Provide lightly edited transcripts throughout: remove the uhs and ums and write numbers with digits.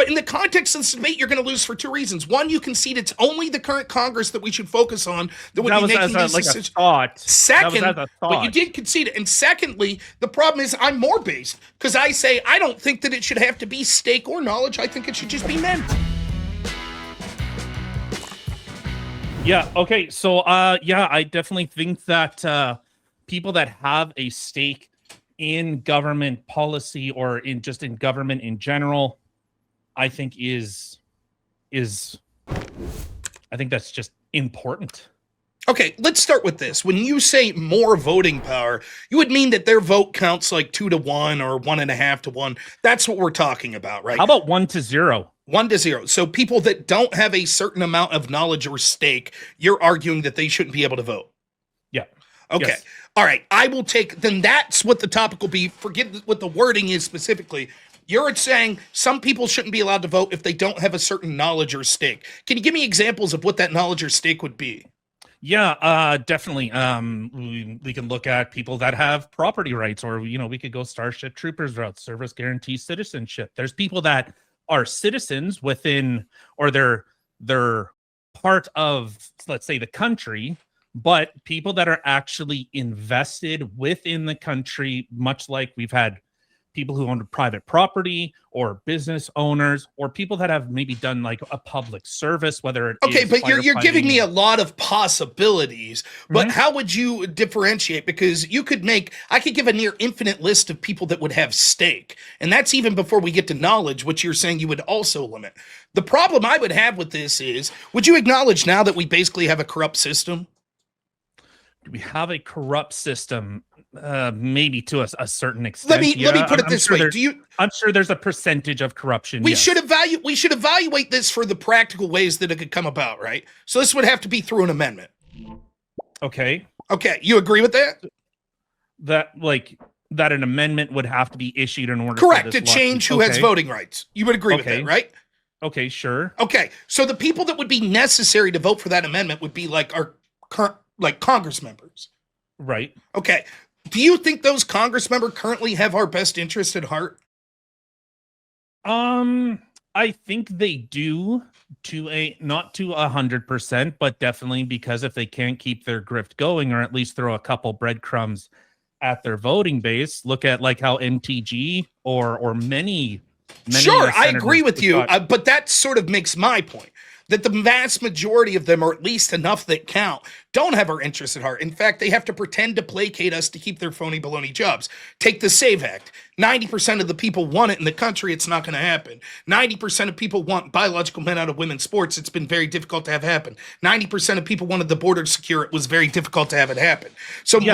But in the context of this debate, you're going to lose for two reasons. One, you concede it's only the current Congress that we should focus on that would be making these decisions. Second, but you did concede it. And secondly, the problem is I'm more based because I say I don't think that it should have to be stake or knowledge. I think it should just be men. Yeah. Okay. So, yeah, I definitely think that people that have a stake in government policy or in government in general, I think I think that's just important. Okay, let's start with this. When you say more voting power, you would mean that their vote counts like 2-1 or 1.5-1. That's what we're talking about, right? How about 1-0? 1-0. So people that don't have a certain amount of knowledge or stake, you're arguing that they shouldn't be able to vote. Yeah. Okay. Yes. All right. I will take, then that's what the topic will be. Forget what the wording is specifically. You're saying some people shouldn't be allowed to vote if they don't have a certain knowledge or stake. Can you give me examples of what that knowledge or stake would be? Yeah, definitely. We can look at people that have property rights, or, we could go Starship Troopers route, service guarantee citizenship. There's people that are citizens within, or they're part of, let's say, the country, but people that are actually invested within the country, much like we've had people who own private property or business owners or people that have maybe done like a public service, whether it is but you're giving me a lot of possibilities, but how would you differentiate? Because I could give a near infinite list of people that would have stake. And that's even before we get to knowledge, which you're saying you would also limit. The problem I would have with this is, would you acknowledge now that we basically have a corrupt system? Do we have a corrupt system? Maybe to a certain extent. Let me put it this way. I'm sure there's a percentage of corruption. We should evaluate this for the practical ways that it could come about, right? So this would have to be through an amendment. Okay. Okay, you agree with that? That an amendment would have to be issued in order to change who has voting rights. You would agree with that, right? Okay, sure. Okay, so the people that would be necessary to vote for that amendment would be like our current, like Congress members. Right. Okay. Do you think those Congress members currently have our best interest at heart? I think they do not to 100%, but definitely, because if they can't keep their grift going, or at least throw a couple breadcrumbs at their voting base, look at like how MTG or many sure, I agree with you, but that sort of makes my point. That the vast majority of them, or at least enough that count, don't have our interests at heart. In fact, they have to pretend to placate us to keep their phony baloney jobs. Take the SAVE Act. 90% of the people want it in the country. It's not going to happen. 90% of people want biological men out of women's sports. It's been very difficult to have happen. 90% of people wanted the border secure. It was very difficult to have it happen. So yeah,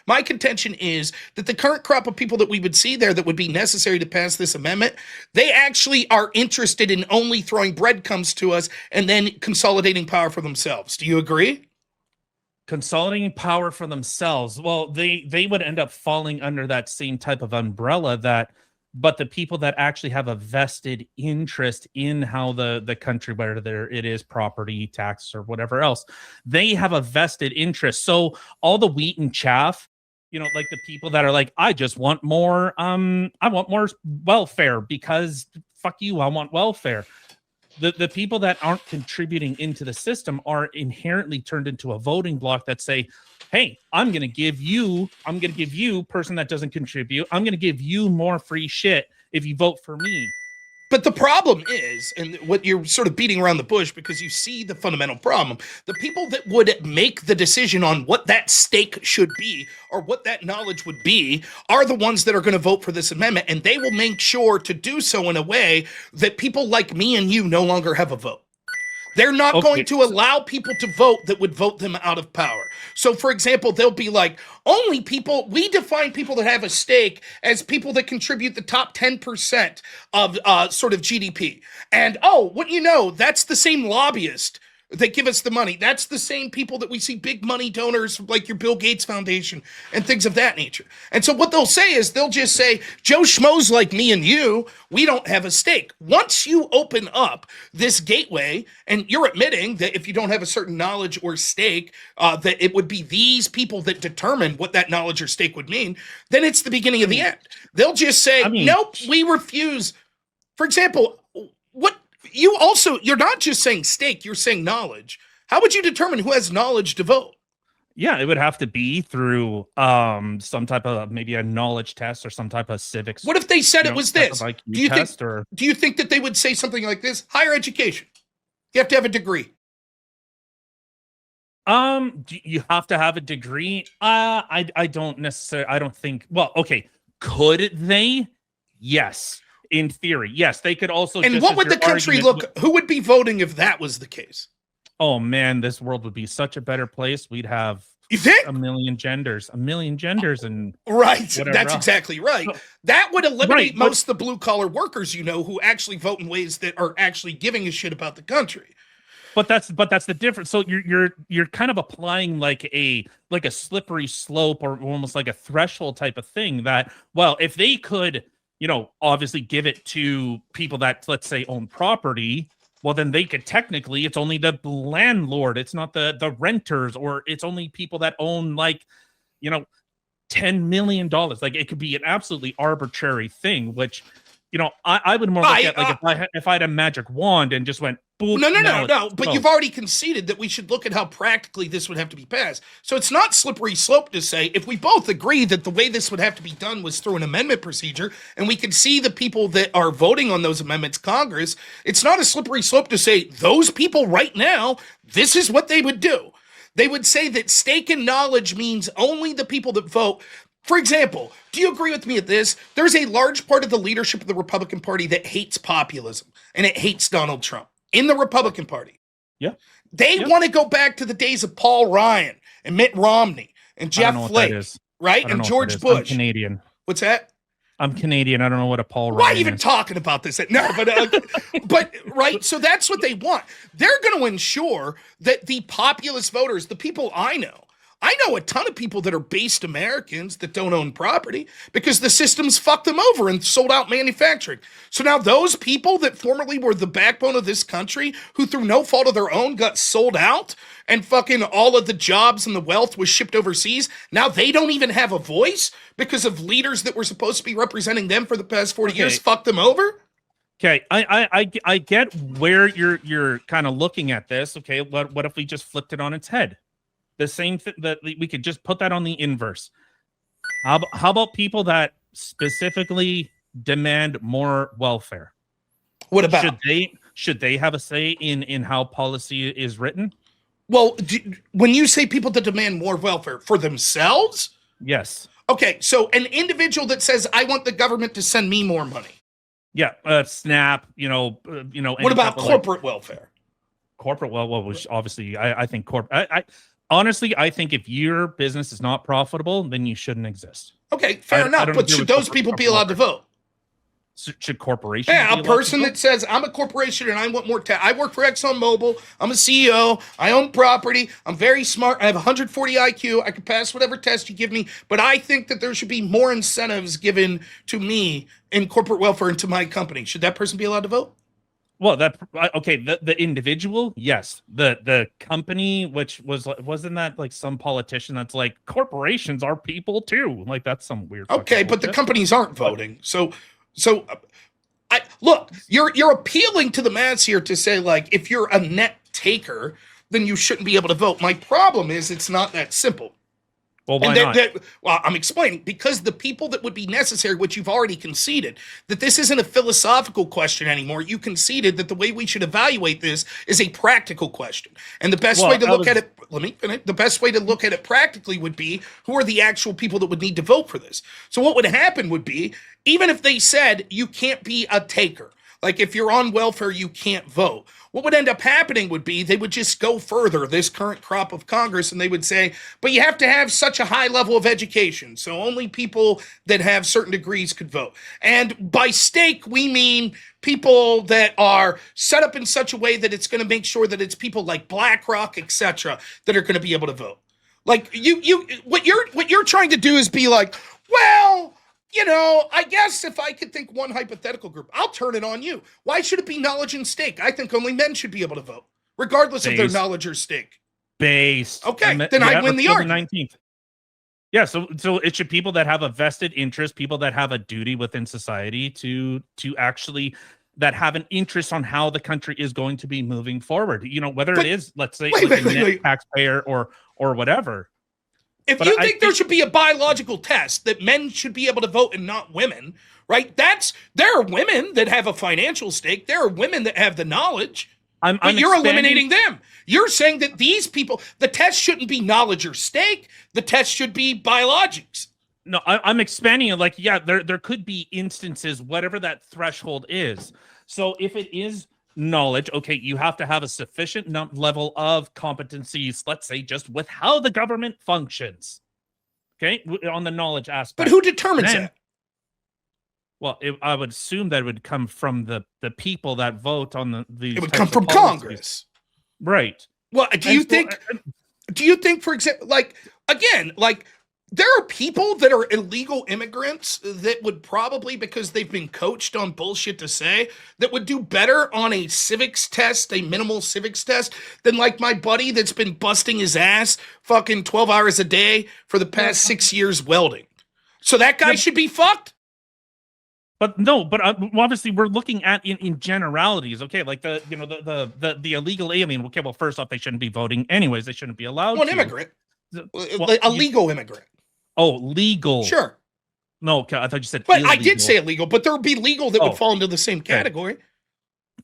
my contention is that the current crop of people that we would see there that would be necessary to pass this amendment, they actually are interested in only throwing breadcrumbs to us and then consolidating power for themselves. Do you agree? Consolidating power for themselves. Well, they would end up falling under that same type of umbrella, but the people that actually have a vested interest in how the country, whether it is property, tax, or whatever else, they have a vested interest. So all the wheat and chaff, like the people that are like, I just want more, I want more welfare because fuck you, I want welfare. The people that aren't contributing into the system are inherently turned into a voting block that say, hey, I'm going to give you, person that doesn't contribute, I'm going to give you more free shit if you vote for me. But the problem is, and what you're sort of beating around the bush because you see the fundamental problem, the people that would make the decision on what that stake should be or what that knowledge would be are the ones that are going to vote for this amendment, and they will make sure to do so in a way that people like me and you no longer have a vote. They're not going to allow people to vote that would vote them out of power. So, for example, they'll be like, we define people that have a stake as people that contribute the top 10% of sort of GDP. And, wouldn't you know, that's the same lobbyist that give us the money. That's the same people that we see big money donors like your Bill Gates Foundation and things of that nature. And so what they'll say is they'll just say, Joe Schmoes like me and you, we don't have a stake. Once you open up this gateway and you're admitting that if you don't have a certain knowledge or stake, that it would be these people that determine what that knowledge or stake would mean, then it's the beginning of the end. They'll just say, nope, we refuse. For example, you're not just saying stake, you're saying knowledge. How would you determine who has knowledge to vote? Yeah, it would have to be through some type of maybe a knowledge test or some type of civics. What if they said it was this? Do you think that they would say something like this? Higher education. You have to have a degree. You have to have a degree. I don't necessarily. I don't think. Well, okay. Could they? Yes. In theory, yes. They could also. And what would the country look? Who would be voting if that was the case? Oh man, this world would be such a better place. We'd have. You think? A million genders, and right. That's exactly right. So, that would eliminate most of the blue collar workers, who actually vote in ways that are actually giving a shit about the country. But that's the difference. So you're kind of applying like a slippery slope or almost like a threshold type of thing that, well, if they could, obviously give it to people that, let's say, own property, well, then they could technically, it's only the landlord, it's not the renters, or it's only people that own like, $10 million. Like it could be an absolutely arbitrary thing, which, I would more look at like if I had a magic wand and just went boop. No. But you've already conceded that we should look at how practically this would have to be passed. So it's not slippery slope to say if we both agree that the way this would have to be done was through an amendment procedure, and we can see the people that are voting on those amendments, Congress. It's not a slippery slope to say those people right now, this is what they would do. They would say that stake and knowledge means only the people that vote. For example, do you agree with me at this? There's a large part of the leadership of the Republican Party that hates populism, and it hates Donald Trump in the Republican Party. Yeah. They want to go back to the days of Paul Ryan and Mitt Romney and Jeff Flake, right? And George Bush. I'm Canadian. What's that? I'm Canadian. I don't know what a Paul Ryan Why are you even talking about this? No, but right. So that's what they want. They're going to ensure that the populist voters, the people I know a ton of people that are based Americans that don't own property because the system's fucked them over and sold out manufacturing. So now those people that formerly were the backbone of this country, who through no fault of their own got sold out and fucking all of the jobs and the wealth was shipped overseas, now they don't even have a voice because of leaders that were supposed to be representing them for the past 40 years fucked them over? Okay, I get where you're kind of looking at this. Okay, what if we just flipped it on its head? The same thing that we could just put that on the inverse. How about people that specifically demand more welfare? What about should they have a say in how policy is written? Well, when you say people that demand more welfare for themselves, yes. Okay, so an individual that says I want the government to send me more money. Yeah, SNAP. What about corporate welfare? Corporate which obviously I think honestly, I think if your business is not profitable, then you shouldn't exist. Okay, fair enough. But should those people be allowed to vote? Should corporations? Yeah, a person that says, I'm a corporation and I want more tax. I work for ExxonMobil. I'm a CEO. I own property. I'm very smart. I have 140 IQ. I can pass whatever test you give me. But I think that there should be more incentives given to me in corporate welfare and to my company. Should that person be allowed to vote? Well, the individual, yes. The company, which wasn't that like some politician that's like corporations are people too? Like that's some weird. Okay, but the companies aren't voting, so I look. You're appealing to the mass here to say like if you're a net taker, then you shouldn't be able to vote. My problem is it's not that simple. Well, why not? Well, I'm explaining because the people that would be necessary, which you've already conceded, that this isn't a philosophical question anymore. You conceded that the way we should evaluate this is a practical question. And the best way to look at it, let me finish. The best way to look at it practically would be who are the actual people that would need to vote for this. So what would happen would be, even if they said you can't be a taker, like if you're on welfare, you can't vote. What would end up happening would be they would just go further, this current crop of Congress, and they would say, but you have to have such a high level of education. So only people that have certain degrees could vote. And by stake, we mean people that are set up in such a way that it's going to make sure that it's people like BlackRock, etc., that are going to be able to vote. Like what you're trying to do is be like, well, I guess if I could think one hypothetical group, I'll turn it on you. Why should it be knowledge and stake? I think only men should be able to vote, regardless of their knowledge or stake. Based. Okay, then I win the argument. 19th. Yeah, so it should people that have a vested interest, people that have a duty within society to actually that have an interest on how the country is going to be moving forward. You know, whether it is, let's say, wait, like wait, a net wait. taxpayer or whatever. If But you I think there should be a biological test that men should be able to vote and not women, right? There are women that have a financial stake. There are women that have the knowledge. But you're eliminating them. You're saying that these people, the test shouldn't be knowledge or stake. The test should be biologics. No, I'm expanding it. Like, yeah, there could be instances, whatever that threshold is. So if it is knowledge, okay, you have to have a sufficient level of competencies, let's say, just with how the government functions. Okay, on the knowledge aspect. But who determines that? Well, I would assume that it would come from the people that vote on the. It would come from Congress, right? Well, do you think, for example, like again, like there are people that are illegal immigrants that would probably, because they've been coached on bullshit to say, that would do better on a civics test, a minimal civics test, than like my buddy that's been busting his ass fucking 12 hours a day for the past 6 years welding. So that guy should be fucked. But no, but obviously we're looking at in generalities. Okay, like the illegal alien. Okay, well, first off, they shouldn't be voting anyways. They shouldn't be allowed. One immigrant, a legal immigrant. Oh, legal. Sure. No, I thought you said. But illegal. I did say illegal, but there would be legal that would fall into the same category. Okay.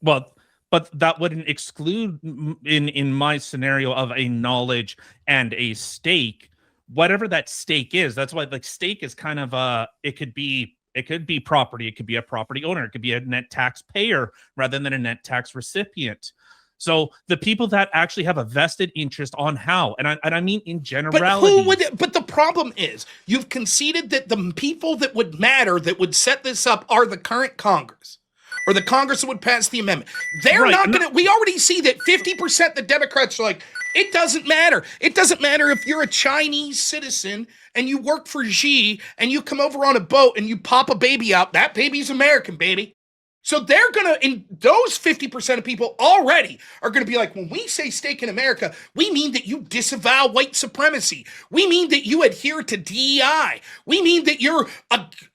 Well, but that wouldn't exclude in my scenario of a knowledge and a stake, whatever that stake is. That's why like stake is kind of it could be property, it could be a property owner, it could be a net taxpayer rather than a net tax recipient. So the people that actually have a vested interest on how, and I mean in generality. But the problem is, you've conceded that the people that would matter, that would set this up, are the current Congress, or the Congress that would pass the amendment. They're not going to. We already see that 50% the Democrats are like, it doesn't matter. It doesn't matter if you're a Chinese citizen and you work for Xi and you come over on a boat and you pop a baby out. That baby's American, baby. So they're going to, in those 50% of people already are going to be like, when we say stake in America, we mean that you disavow white supremacy. We mean that you adhere to DEI. We mean that you're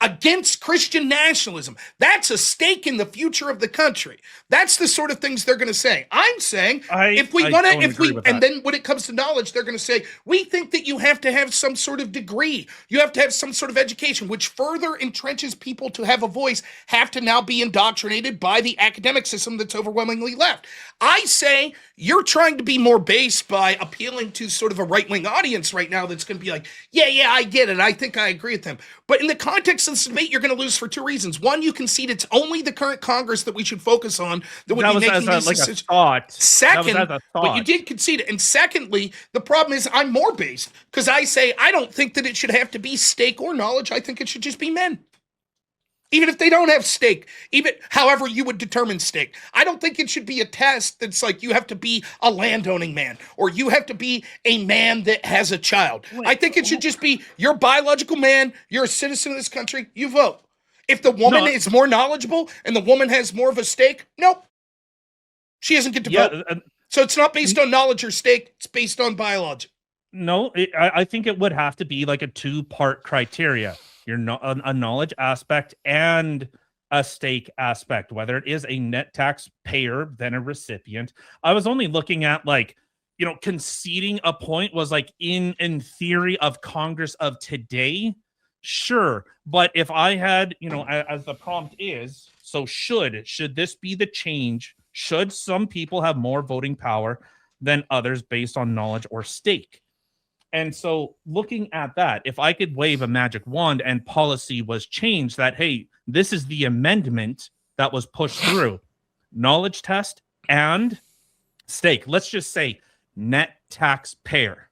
against Christian nationalism. That's a stake in the future of the country. That's the sort of things they're going to say. I'm saying and then when it comes to knowledge, they're going to say, we think that you have to have some sort of degree. You have to have some sort of education, which further entrenches people to have a voice, have to now be indoctrinated by the academic system that's overwhelmingly left. I say you're trying to be more based by appealing to sort of a right-wing audience right now that's going to be like, yeah, I get it. I think I agree with them. But in the context of this debate, you're going to lose for two reasons. One, you concede it's only the current Congress that we should focus on that would be making these decisions. Second, but you did concede it. And secondly, the problem is I'm more based because I say I don't think that it should have to be stake or knowledge. I think it should just be men. Even if they don't have stake, even however you would determine stake. I don't think it should be a test that's like you have to be a landowning man or you have to be a man that has a child. I think it should just be you're a biological man, you're a citizen of this country, you vote. If the woman is more knowledgeable and the woman has more of a stake, nope. She doesn't get to vote. So it's not based on knowledge or stake, it's based on biology. No, I think it would have to be like a two-part criteria. You're not a knowledge aspect and a stake aspect, whether it is a net taxpayer than a recipient. I was only looking at conceding a point was like in theory of Congress of today. Sure. But if I had, as the prompt is, so should this be the change? Should some people have more voting power than others based on knowledge or stake? And so looking at that, if I could wave a magic wand and policy was changed that, hey, this is the amendment that was pushed through, knowledge test and stake. Let's just say net taxpayer.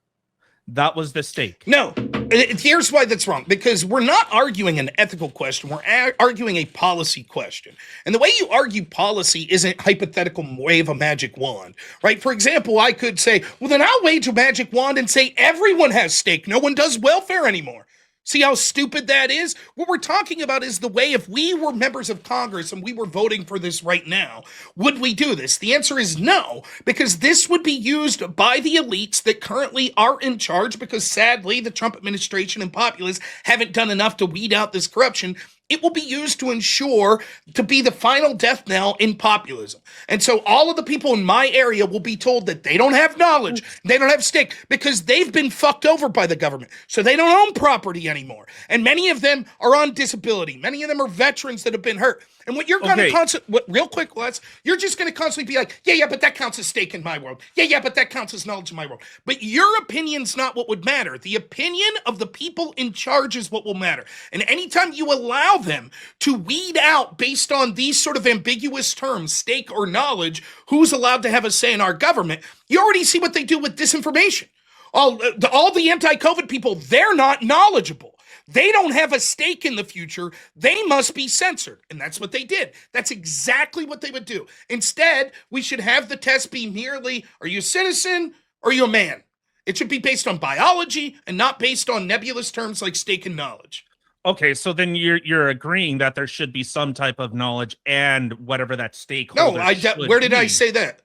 That was the stake. No, here's why that's wrong. Because we're not arguing an ethical question. We're arguing a policy question. And the way you argue policy isn't hypothetical wave a magic wand, right? For example, I could say, well, then I'll wave a magic wand and say everyone has stake. No one does welfare anymore. See how stupid that is? What we're talking about is the way if we were members of Congress and we were voting for this right now, would we do this? The answer is no, because this would be used by the elites that currently are in charge because sadly the Trump administration and populists haven't done enough to weed out this corruption. it will be used to ensure to be the final death knell in populism. And so all of the people in my area will be told that they don't have knowledge, they don't have stake, because they've been fucked over by the government. So they don't own property anymore. And many of them are on disability. Many of them are veterans that have been hurt. And what you're going to constantly, real quick, Les, you're just going to constantly be like, yeah, but that counts as stake in my world. Yeah, but that counts as knowledge in my world. But your opinion's not what would matter. The opinion of the people in charge is what will matter. And anytime you allow them to weed out based on these sort of ambiguous terms, stake or knowledge, who's allowed to have a say in our government, you already see what they do with disinformation. All the anti-COVID people, they're not knowledgeable. They don't have a stake in the future. They must be censored. And that's what they did. That's exactly what they would do. Instead, we should have the test be merely, are you a citizen or are you a man? It should be based on biology and not based on nebulous terms like stake and knowledge. Okay, so then you're agreeing that there should be some type of knowledge and whatever that stakeholder. No, where did I say that?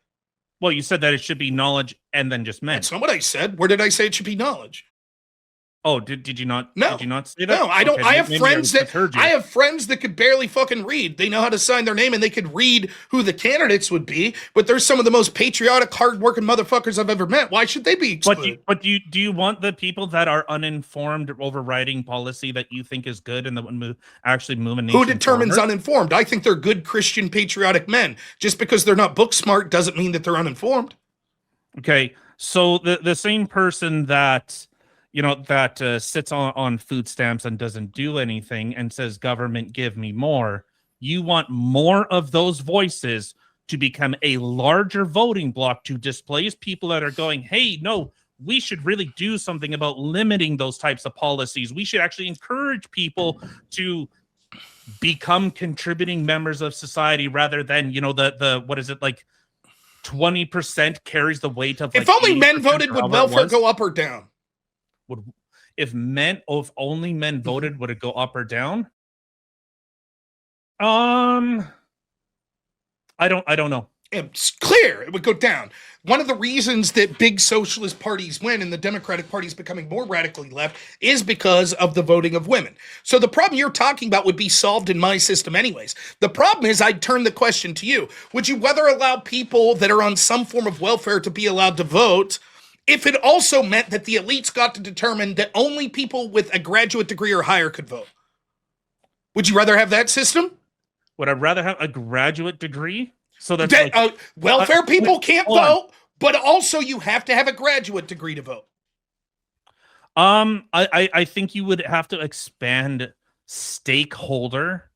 Well, you said that it should be knowledge and then just men. That's not what I said. Where did I say it should be knowledge? Oh, did you not? No. Did you not say that? No, I don't. Okay, I have friends that could barely fucking read. They know how to sign their name and they could read who the candidates would be. But they're some of the most patriotic, hardworking motherfuckers I've ever met. Why should they be excluded? But do you want the people that are uninformed overriding policy that you think is good and that would actually move a nation? Who determines forward? uninformed? I think they're good Christian patriotic men. Just because they're not book smart doesn't mean that they're uninformed. Okay, so the same person that sits on food stamps and doesn't do anything and says, government, give me more. You want more of those voices to become a larger voting bloc to displace people that are going, hey, no, we should really do something about limiting those types of policies. We should actually encourage people to become contributing members of society rather than, the what is it, like 20% carries the weight of. If only men voted, would welfare go up or down? If only men voted, would it go up or down? I don't know. It's clear it would go down. One of the reasons that big socialist parties win and the Democratic Party is becoming more radically left is because of the voting of women. So the problem you're talking about would be solved in my system anyways. The problem is I'd turn the question to you. Would you rather allow people that are on some form of welfare to be allowed to vote if it also meant that the elites got to determine that only people with a graduate degree or higher could vote? Would you rather have that system? Would I rather have a graduate degree? So that's welfare people can't vote, but also you have to have a graduate degree to vote. I think you would have to expand stakeholder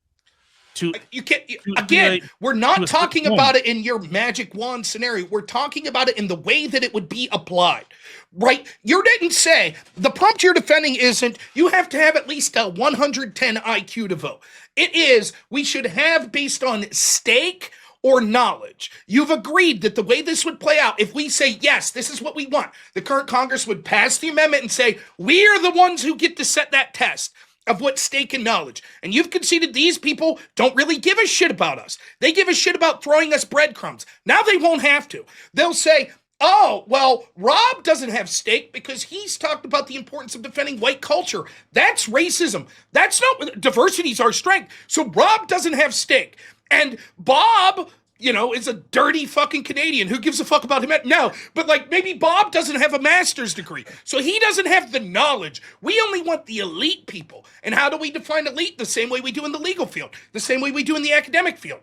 to. You can't. Again, we're not talking about it in your magic wand scenario. We're talking about it in the way that it would be applied. Right? You didn't say the prompt you're defending isn't you have to have at least a 110 IQ to vote. It is we should have based on stake or knowledge. You've agreed that the way this would play out, if we say, yes, this is what we want, the current Congress would pass the amendment and say, we are the ones who get to set that test of what stake and knowledge. And you've conceded these people don't really give a shit about us. They give a shit about throwing us breadcrumbs. Now they won't have to. They'll say, oh, well, Rob doesn't have stake because he's talked about the importance of defending white culture. That's racism. That's not, diversity's our strength. So Rob doesn't have stake. And Bob, is a dirty fucking Canadian. Who gives a fuck about him? No, but maybe Bob doesn't have a master's degree. So he doesn't have the knowledge. We only want the elite people. And how do we define elite? The same way we do in the legal field. The same way we do in the academic field.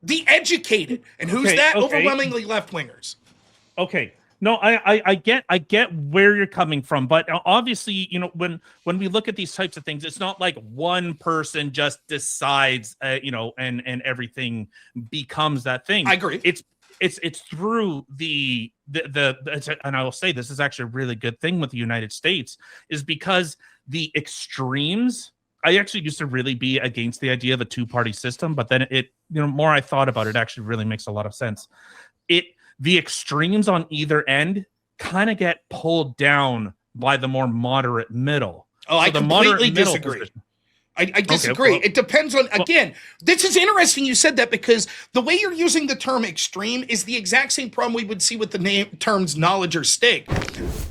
The educated. And who's that? Okay. Overwhelmingly left-wingers. Okay. No, I get where you're coming from, but obviously, when we look at these types of things, it's not like one person just decides, and everything becomes that thing. I agree. It's through and I will say this is actually a really good thing with the United States is because the extremes. I actually used to really be against the idea of a two-party system, but then more I thought about it, actually really makes a lot of sense. The extremes on either end kind of get pulled down by the more moderate middle. Oh, so I completely disagree. I disagree. well- It depends on, again, this is interesting you said that, because the way you're using the term extreme is the exact same problem we would see with the terms knowledge or stake.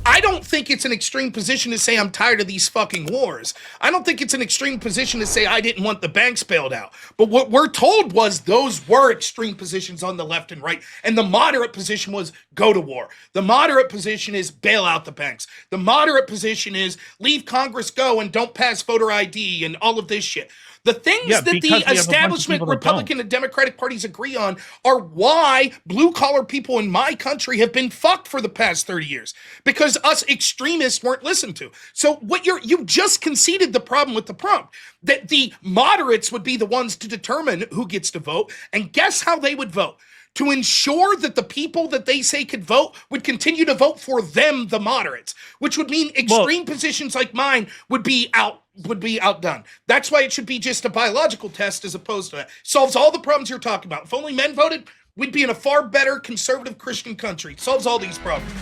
I don't think it's an extreme position to say I'm tired of these fucking wars. I don't think it's an extreme position to say I didn't want the banks bailed out. But what we're told was those were extreme positions on the left and right. And the moderate position was go to war. The moderate position is bail out the banks. The moderate position is leave Congress go and don't pass voter ID and all of this shit. The things that the establishment Republican and Democratic parties agree on are why blue-collar people in my country have been fucked for the past 30 years, because us extremists weren't listened to. So what you just conceded the problem with the prompt, that the moderates would be the ones to determine who gets to vote, and guess how they would vote? To ensure that the people that they say could vote would continue to vote for them, the moderates, which would mean extreme positions like mine would be outdone. That's why it should be just a biological test as opposed to that. Solves all the problems you're talking about. If only men voted, we'd be in a far better conservative Christian country. Solves all these problems.